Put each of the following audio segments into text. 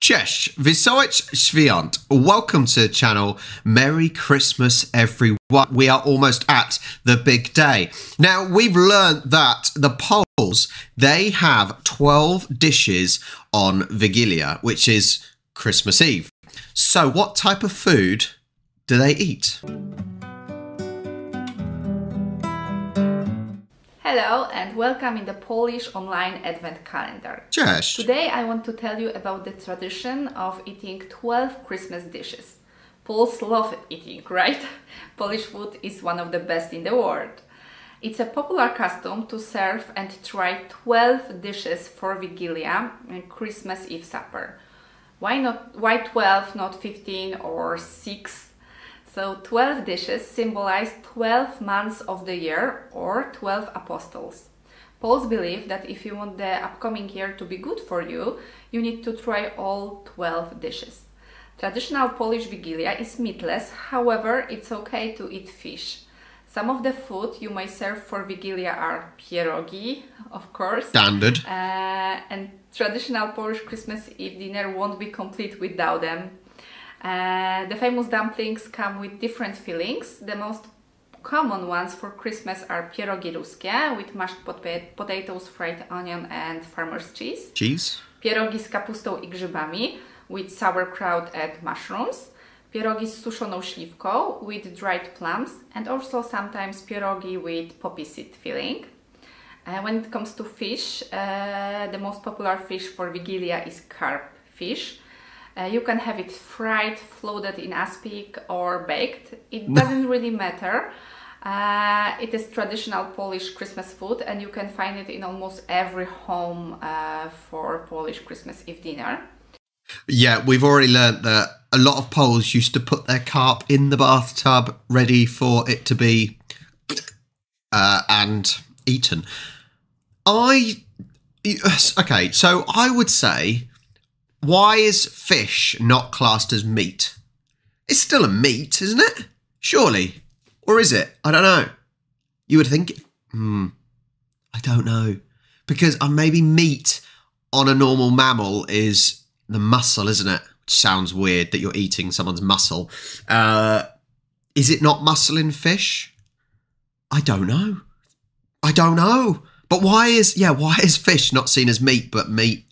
Cześć, wesołych świąt. Welcome to the channel. Merry Christmas, everyone. We are almost at the big day. Now, we've learned that the Poles, they have 12 dishes on wigilia, which is Christmas Eve. So what type of food do they eat? Hello and welcome in the Polish online advent calendar. Cześć. Today I want to tell you about the tradition of eating 12 Christmas dishes. Poles love eating, right? Polish food is one of the best in the world. It's a popular custom to serve and try 12 dishes for Wigilia and Christmas Eve supper. Why 12, not 15 or 6? So 12 dishes symbolize 12 months of the year or 12 apostles. Poles believe that if you want the upcoming year to be good for you, you need to try all 12 dishes. Traditional Polish Wigilia is meatless, however, it's okay to eat fish. Some of the food you may serve for Wigilia are pierogi, of course. Standard. And traditional Polish Christmas Eve dinner won't be complete without them. The famous dumplings come with different fillings. The most common ones for Christmas are pierogi ruskie with mashed potatoes, fried onion and farmer's cheese. Pierogi z kapustą I grzybami with sauerkraut and mushrooms. Pierogi z suszoną śliwką with dried plums and also sometimes pierogi with poppy seed filling. When it comes to fish, the most popular fish for Wigilia is carp fish. You can have it fried, floated in aspic or baked. It doesn't really matter. It is traditional Polish Christmas food and you can find it in almost every home for Polish Christmas Eve dinner. Yeah, we've already learnt that a lot of Poles used to put their carp in the bathtub ready for it to be and eaten. Okay, so I would say, why is fish not classed as meat? It's still a meat, isn't it? Surely. Or is it? I don't know. You would think... I don't know. Because maybe meat on a normal mammal is the muscle, isn't it? Which sounds weird that you're eating someone's muscle. Is it not muscle in fish? I don't know. I don't know. But why is fish not seen as meat, but meat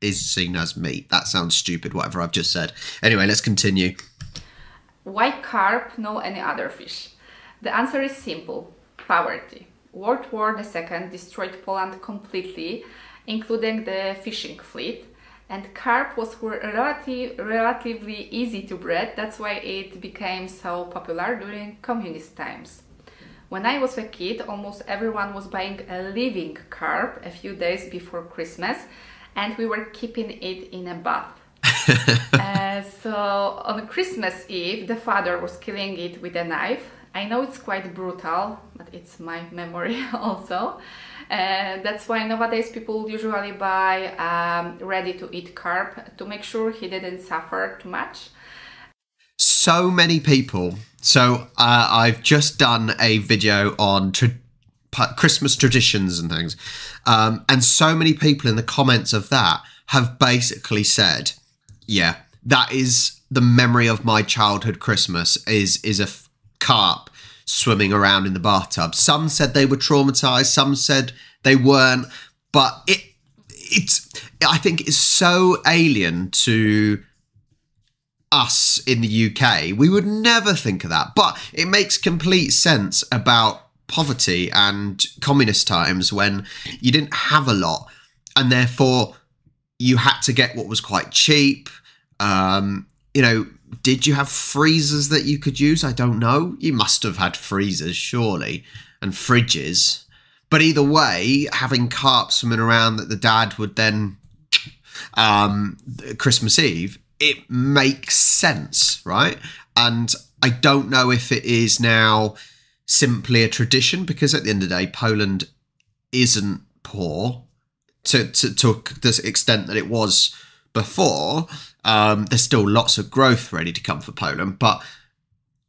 is seen as meat? That sounds stupid, whatever I've just said. Anyway, let's continue. Why carp, no any other fish? The answer is simple. Poverty. World War II destroyed Poland completely, including the fishing fleet. And carp was relatively easy to breed. That's why it became so popular during communist times. When I was a kid, almost everyone was buying a living carp a few days before Christmas, and we were keeping it in a bath. So on Christmas Eve, the father was killing it with a knife. I know it's quite brutal, but it's my memory also. That's why nowadays people usually buy ready-to-eat carp to make sure he didn't suffer too much. So many people. So I've just done a video on Christmas traditions and things. And so many people in the comments of that have basically said, yeah, that is the memory of my childhood Christmas is a carp swimming around in the bathtub. Some said they were traumatized, some said they weren't, but I think it's so alien to us in the UK. We would never think of that, but it makes complete sense about poverty and communist times when you didn't have a lot and therefore you had to get what was quite cheap. You know, did you have freezers that you could use? I don't know. You must have had freezers, surely, and fridges. But either way, having carp swimming around that the dad would then Christmas Eve, it makes sense, right? And I don't know if it is now simply a tradition, because at the end of the day, Poland isn't poor to the extent that it was before. There's still lots of growth ready to come for Poland, but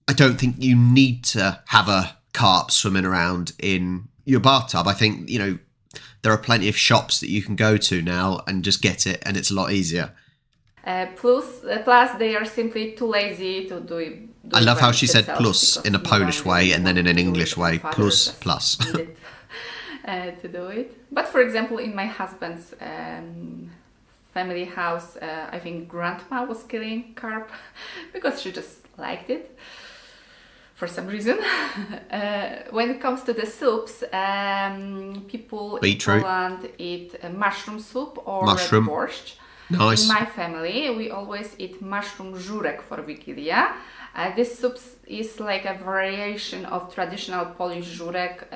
I don't think you need to have a carp swimming around in your bathtub. I think, you know, there are plenty of shops that you can go to now and just get it, and it's a lot easier. Plus, they are simply too lazy to do it. I love how she said plus in a Polish way and then in an English way, plus, plus. To do it. But for example, in my husband's family house, I think grandma was killing carp because she just liked it for some reason. When it comes to the soups, people Beetroot. in Poland eat mushroom soup or Mushroom. borscht. Nice. In my family, we always eat mushroom żurek for wigilia. This soup is like a variation of traditional Polish żurek.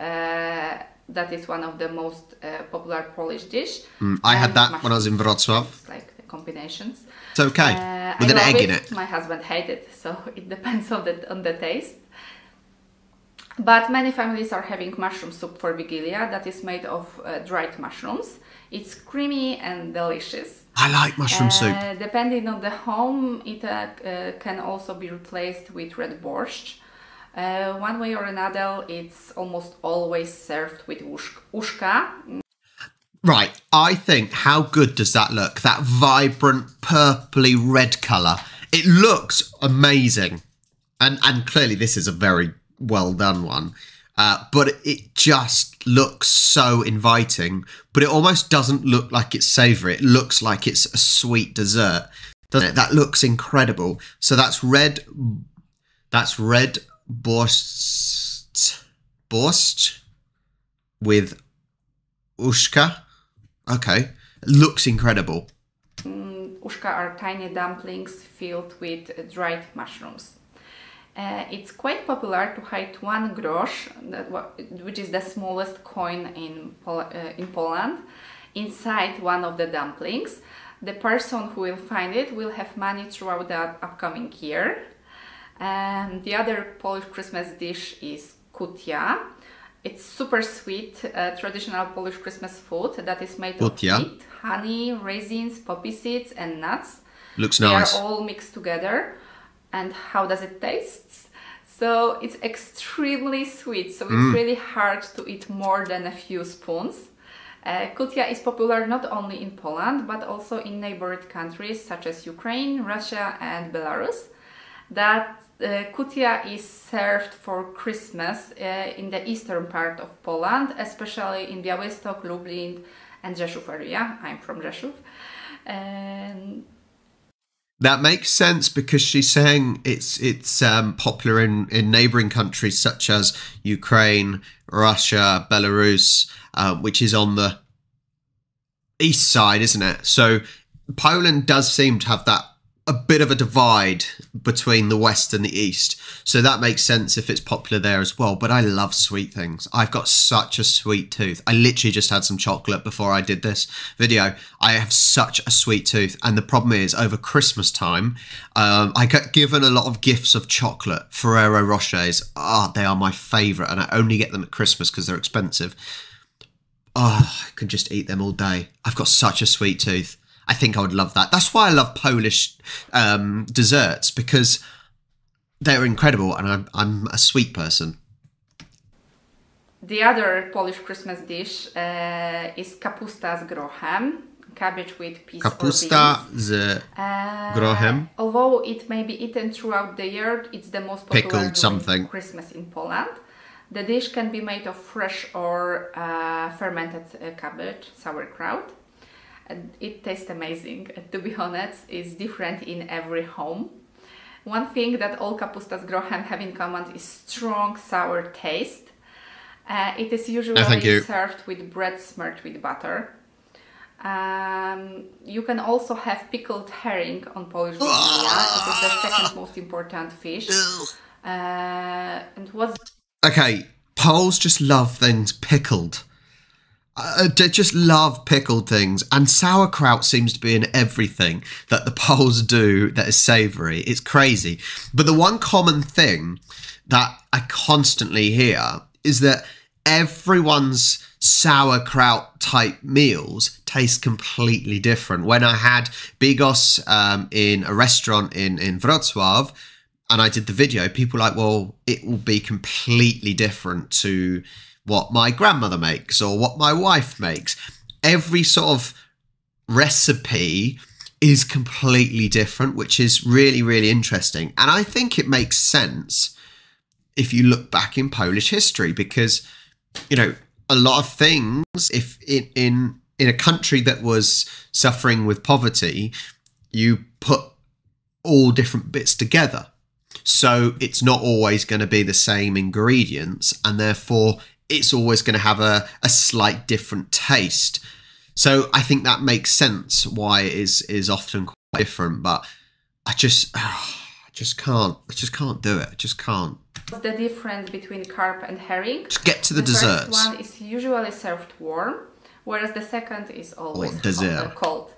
That is one of the most popular Polish dish. I had that when I was in Wrocław. It's like the combinations. It's okay. With an egg in it. My husband hates it, so it depends on the taste. But many families are having mushroom soup for wigilia that is made of dried mushrooms. It's creamy and delicious. I like mushroom soup. Depending on the home, it can also be replaced with red borscht. One way or another, it's almost always served with uszka. Right, I think, how good does that look? That vibrant purpley red colour. It looks amazing. And clearly this is a very well done one. But it just looks so inviting. But it almost doesn't look like it's savoury. It looks like it's a sweet dessert, doesn't it? That looks incredible. So that's red borscht with uszka. Okay, it looks incredible. Uszka are tiny dumplings filled with dried mushrooms. It's quite popular to hide 1 grosz, which is the smallest coin in Poland, inside one of the dumplings. The person who will find it will have money throughout the upcoming year. And the other Polish Christmas dish is kutia. It's super sweet, traditional Polish Christmas food that is made of meat, honey, raisins, poppy seeds and nuts. Looks nice. They are all mixed together. And how does it taste? So it's extremely sweet, so it's really hard to eat more than a few spoons. Kutia is popular not only in Poland, but also in neighboring countries such as Ukraine, Russia and Belarus. That kutia is served for Christmas in the eastern part of Poland, especially in Białystok, Lublin and Rzeszów area. I'm from Rzeszów. That makes sense because she's saying it's popular in neighbouring countries such as Ukraine, Russia, Belarus, which is on the east side, isn't it? So Poland does seem to have a bit of a divide between the west and the east. So that makes sense if it's popular there as well. But I love sweet things. I've got such a sweet tooth. I literally just had some chocolate before I did this video. I have such a sweet tooth. And the problem is over Christmas time, I get given a lot of gifts of chocolate. Ferrero Rochers. They are my favourite. And I only get them at Christmas because they're expensive. I could just eat them all day. I've got such a sweet tooth. I think I would love that. That's why I love Polish desserts, because they're incredible and I'm a sweet person. The other Polish Christmas dish is kapusta z grochem, cabbage with peas or beans. Kapusta z grochem. Although it may be eaten throughout the year, it's the most popular Pickled something. Christmas in Poland. The dish can be made of fresh or fermented cabbage, sauerkraut. And it tastes amazing. To be honest, it's different in every home. One thing that all kapusta z grochem have in common is strong sour taste. It is usually served with bread smeared with butter. You can also have pickled herring on Polish wigilia. It is the second most important fish. Okay, Poles just love things pickled. They just love pickled things, and sauerkraut seems to be in everything that the Poles do that is savoury. It's crazy. But the one common thing that I constantly hear is that everyone's sauerkraut type meals taste completely different. When I had bigos in a restaurant in Wrocław, and I did the video, people were like, well, it will be completely different to what my grandmother makes or what my wife makes. Every sort of recipe is completely different, which is really, really interesting. And I think it makes sense if you look back in Polish history, because, you know, a lot of things, if in a country that was suffering with poverty, you put all different bits together. So it's not always going to be the same ingredients, and therefore it's always going to have a slight different taste. So I think that makes sense why it is often quite different, but I just can't do it. I just can't. What's the difference between carp and herring? Just get to the desserts. The first one is usually served warm, whereas the second is always cold.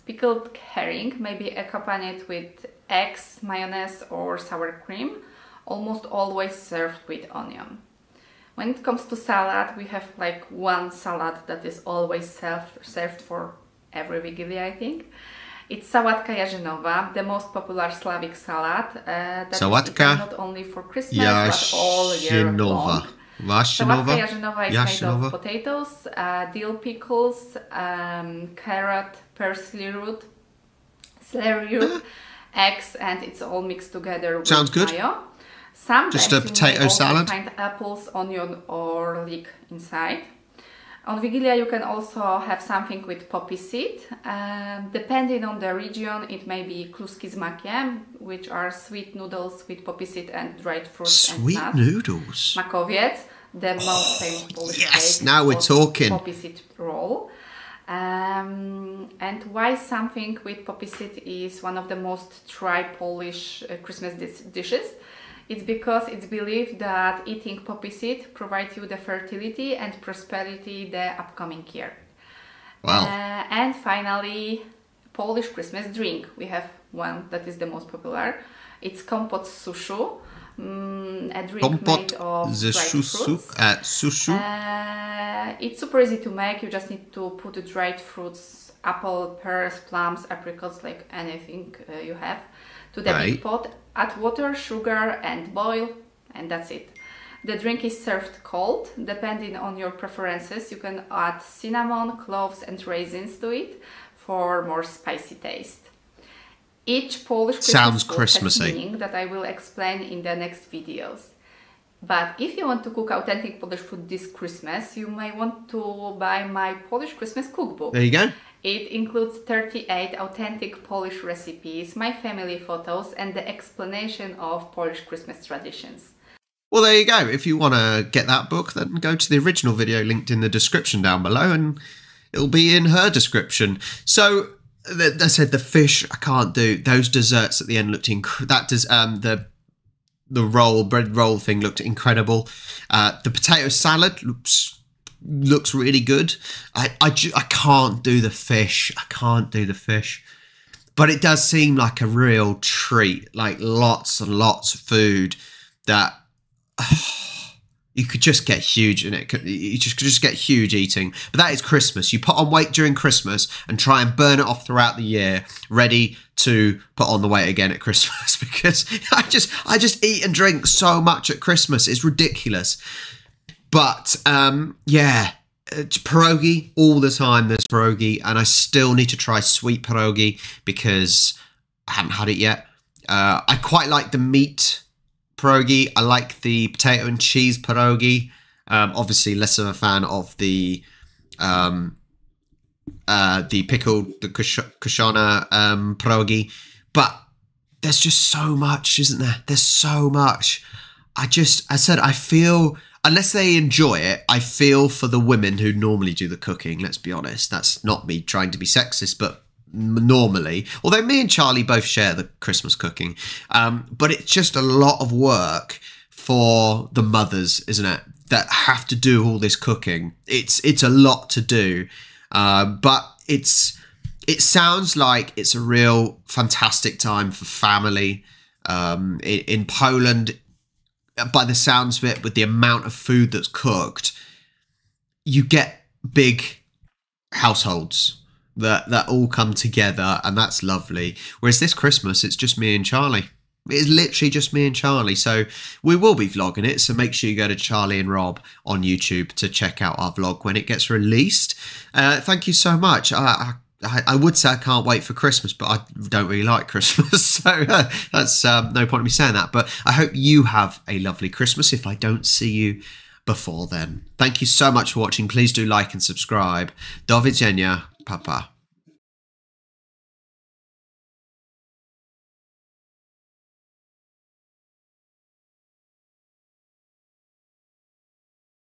Pickled herring may be accompanied with eggs, mayonnaise or sour cream, almost always served with onion. When it comes to salad, we have like one salad that is always served for every Wigilia, I think. It's sałatka jarzynowa, the most popular Slavic salad that is eaten not only for Christmas but all year long. Sałatka jarzynowa is made of potatoes, dill pickles, carrot, parsley root, celery root, eggs, and it's all mixed together with mayo. Some just a potato salad. Find apples, onion or leek inside. On Wigilia you can also have something with poppy seed. Depending on the region, it may be kluski z makiem, which are sweet noodles with poppy seed and dried fruits and nuts. Sweet noodles. Makowiec, the most famous Polish yes, cake. Now we're talking. Poppy seed roll. And why something with poppy seed is one of the most tried Polish Christmas dishes. It's because it's believed that eating poppy seed provides you the fertility and prosperity the upcoming year. Wow. And finally, Polish Christmas drink. We have one that is the most popular. It's kompot z suszu, a drink made of dried fruits. It's super easy to make. You just need to put the dried fruits, apple, pears, plums, apricots, like anything you have, to the big pot. Add water, sugar and boil, and that's it. The drink is served cold. Depending on your preferences, you can add cinnamon, cloves and raisins to it for more spicy taste. Each Polish Christmas food has meaning that I will explain in the next videos. But if you want to cook authentic Polish food this Christmas, you may want to buy my Polish Christmas cookbook. There you go. It includes 38 authentic Polish recipes, my family photos, and the explanation of Polish Christmas traditions. Well, there you go. If you want to get that book, then go to the original video linked in the description down below, and it'll be in her description. So, I said the fish, I can't do. Those desserts at the end looked incredible. The bread roll thing looked incredible. The potato salad looks really good. I can't do the fish. I can't do the fish. But it does seem like a real treat. Like lots and lots of food that you could just get huge in it. You could just get huge eating. But that is Christmas. You put on weight during Christmas and try and burn it off throughout the year, ready to put on the weight again at Christmas. Because I just eat and drink so much at Christmas. It's ridiculous. But yeah, pierogi all the time. There's pierogi, and I still need to try sweet pierogi because I haven't had it yet. I quite like the meat pierogi. I like the potato and cheese pierogi. Obviously, less of a fan of the pickled, the kushona pierogi. But there's just so much, isn't there? There's so much. I feel, unless they enjoy it, I feel for the women who normally do the cooking. Let's be honest. That's not me trying to be sexist, but normally, although me and Charlie both share the Christmas cooking, but it's just a lot of work for the mothers, isn't it, that have to do all this cooking. It's a lot to do, but it sounds like it's a real fantastic time for family. In Poland, by the sounds of it, with the amount of food that's cooked, you get big households that all come together, and that's lovely. Whereas this Christmas, it's just me and Charlie. It's literally just me and Charlie. So we will be vlogging it. So make sure you go to Charlie and Rob on YouTube to check out our vlog when it gets released. Thank you so much. I I would say I can't wait for Christmas, but I don't really like Christmas, so that's no point in me saying that. But I hope you have a lovely Christmas if I don't see you before then. Thank you so much for watching. Please do like and subscribe. Do widzenia. Pa, pa.